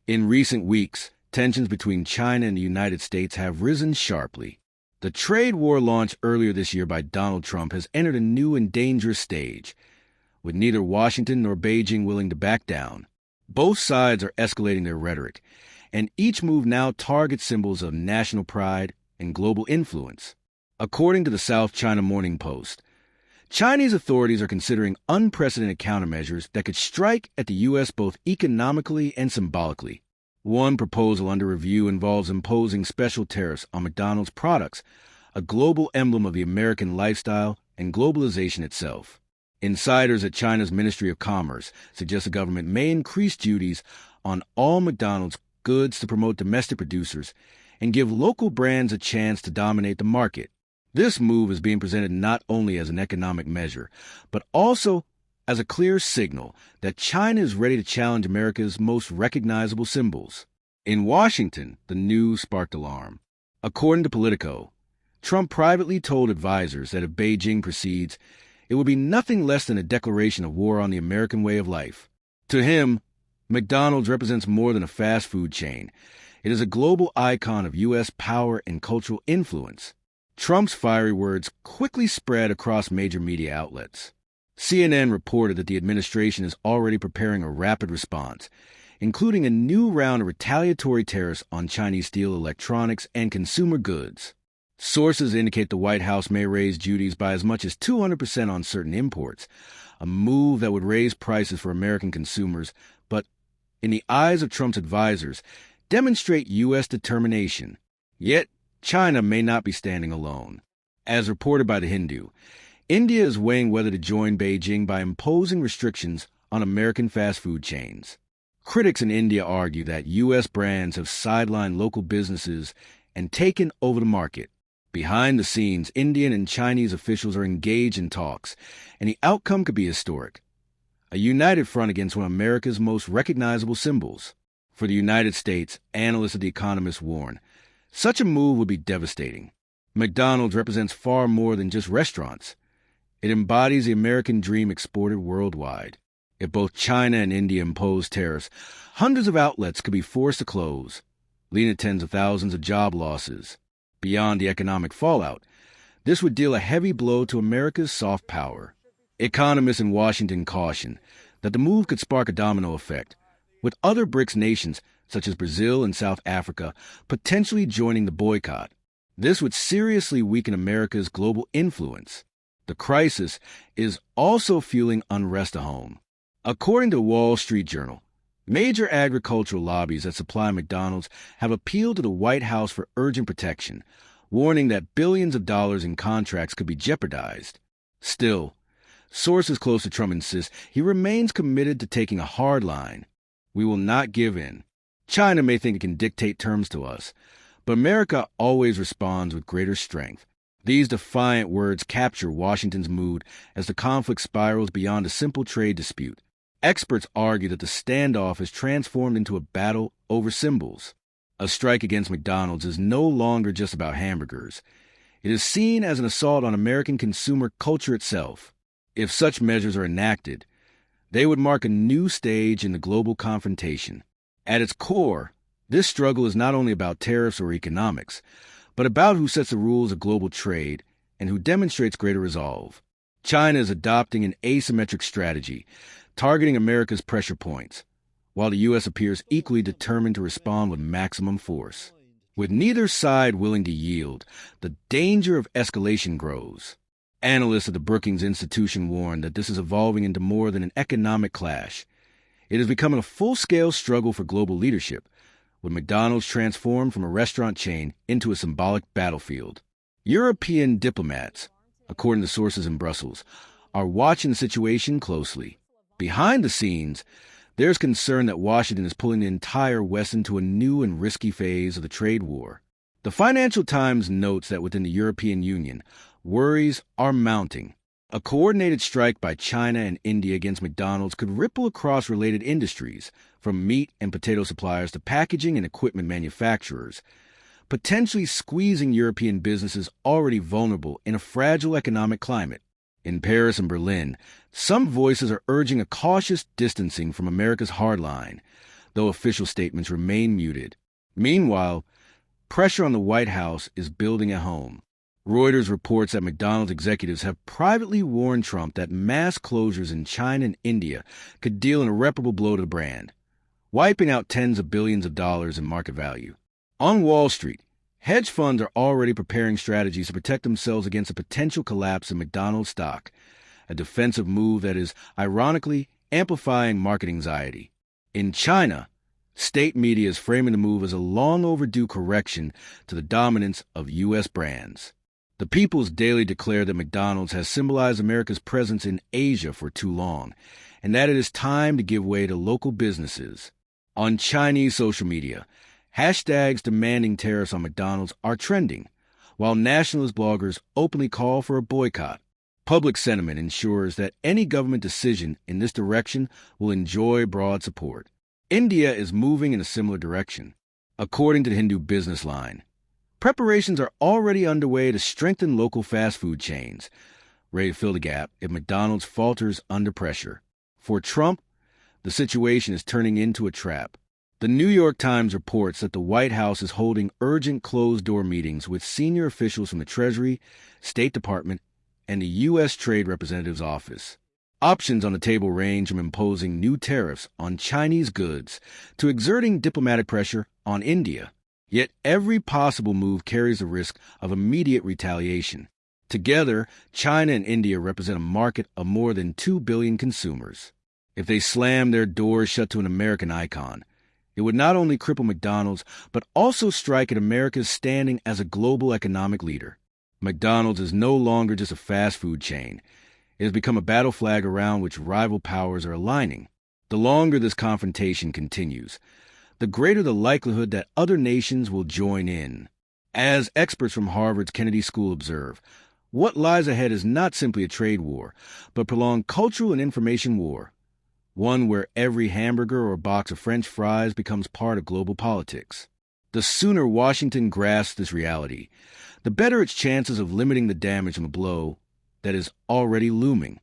In recent weeks, tensions between China and the United States have risen sharply. The trade war launched earlier this year by Donald Trump has entered a new and dangerous stage, with neither Washington nor Beijing willing to back down. Both sides are escalating their rhetoric, and each move now targets symbols of national pride and global influence. According to the South China Morning Post, Chinese authorities are considering unprecedented countermeasures that could strike at the U.S. both economically and symbolically. One proposal under review involves imposing special tariffs on McDonald's products, a global emblem of the American lifestyle and globalization itself. Insiders at China's Ministry of Commerce suggest the government may increase duties on all McDonald's goods to promote domestic producers and give local brands a chance to dominate the market. This move is being presented not only as an economic measure, but also as a clear signal that China is ready to challenge America's most recognizable symbols. In Washington, the news sparked alarm. According to Politico, Trump privately told advisors that if Beijing proceeds, it would be nothing less than a declaration of war on the American way of life. To him, McDonald's represents more than a fast food chain. It is a global icon of U.S. power and cultural influence. Trump's fiery words quickly spread across major media outlets. CNN reported that the administration is already preparing a rapid response, including a new round of retaliatory tariffs on Chinese steel, electronics, and consumer goods. Sources indicate the White House may raise duties by as much as 200% on certain imports, a move that would raise prices for American consumers, but, in the eyes of Trump's advisors, demonstrate U.S. determination. Yet, China may not be standing alone. As reported by The Hindu, India is weighing whether to join Beijing by imposing restrictions on American fast food chains. Critics in India argue that U.S. brands have sidelined local businesses and taken over the market. Behind the scenes, Indian and Chinese officials are engaged in talks, and the outcome could be historic. A united front against one of America's most recognizable symbols. For the United States, analysts at The Economist warn, such a move would be devastating. McDonald's represents far more than just restaurants. It embodies the American dream exported worldwide. If both China and India impose tariffs, hundreds of outlets could be forced to close, leading to tens of thousands of job losses. Beyond the economic fallout, this would deal a heavy blow to America's soft power. Economists in Washington caution that the move could spark a domino effect, with other BRICS nations, such as Brazil and South Africa, potentially joining the boycott. This would seriously weaken America's global influence. The crisis is also fueling unrest at home. According to the Wall Street Journal, major agricultural lobbies that supply McDonald's have appealed to the White House for urgent protection, warning that billions of dollars in contracts could be jeopardized. Still, sources close to Trump insist he remains committed to taking a hard line. We will not give in. China may think it can dictate terms to us, but America always responds with greater strength. These defiant words capture Washington's mood as the conflict spirals beyond a simple trade dispute. Experts argue that the standoff has transformed into a battle over symbols. A strike against McDonald's is no longer just about hamburgers. It is seen as an assault on American consumer culture itself. If such measures are enacted, they would mark a new stage in the global confrontation. At its core, this struggle is not only about tariffs or economics, but about who sets the rules of global trade and who demonstrates greater resolve. China is adopting an asymmetric strategy, targeting America's pressure points, while the U.S. appears equally determined to respond with maximum force. With neither side willing to yield, the danger of escalation grows. Analysts at the Brookings Institution warn that this is evolving into more than an economic clash. It is becoming a full-scale struggle for global leadership, with McDonald's transformed from a restaurant chain into a symbolic battlefield. European diplomats, according to sources in Brussels, are watching the situation closely. Behind the scenes, there's concern that Washington is pulling the entire West into a new and risky phase of the trade war. The Financial Times notes that within the European Union, worries are mounting. A coordinated strike by China and India against McDonald's could ripple across related industries, from meat and potato suppliers to packaging and equipment manufacturers, potentially squeezing European businesses already vulnerable in a fragile economic climate. In Paris and Berlin, some voices are urging a cautious distancing from America's hardline, though official statements remain muted. Meanwhile, pressure on the White House is building at home. Reuters reports that McDonald's executives have privately warned Trump that mass closures in China and India could deal an irreparable blow to the brand, wiping out tens of billions of dollars in market value. On Wall Street, hedge funds are already preparing strategies to protect themselves against a potential collapse in McDonald's stock, a defensive move that is ironically amplifying market anxiety. In China, state media is framing the move as a long overdue correction to the dominance of U.S. brands. The People's Daily declared that McDonald's has symbolized America's presence in Asia for too long, and that it is time to give way to local businesses. On Chinese social media, hashtags demanding tariffs on McDonald's are trending, while nationalist bloggers openly call for a boycott. Public sentiment ensures that any government decision in this direction will enjoy broad support. India is moving in a similar direction. According to the Hindu Business Line, preparations are already underway to strengthen local fast food chains, ready to fill the gap if McDonald's falters under pressure. For Trump, the situation is turning into a trap. The New York Times reports that the White House is holding urgent closed-door meetings with senior officials from the Treasury, State Department, and the U.S. Trade Representative's office. Options on the table range from imposing new tariffs on Chinese goods to exerting diplomatic pressure on India. Yet every possible move carries the risk of immediate retaliation. Together, China and India represent a market of more than 2 billion consumers. If they slam their doors shut to an American icon, it would not only cripple McDonald's, but also strike at America's standing as a global economic leader. McDonald's is no longer just a fast food chain. It has become a battle flag around which rival powers are aligning. The longer this confrontation continues, the greater the likelihood that other nations will join in. As experts from Harvard's Kennedy School observe, what lies ahead is not simply a trade war, but prolonged cultural and information war, one where every hamburger or box of French fries becomes part of global politics. The sooner Washington grasps this reality, the better its chances of limiting the damage from a blow that is already looming.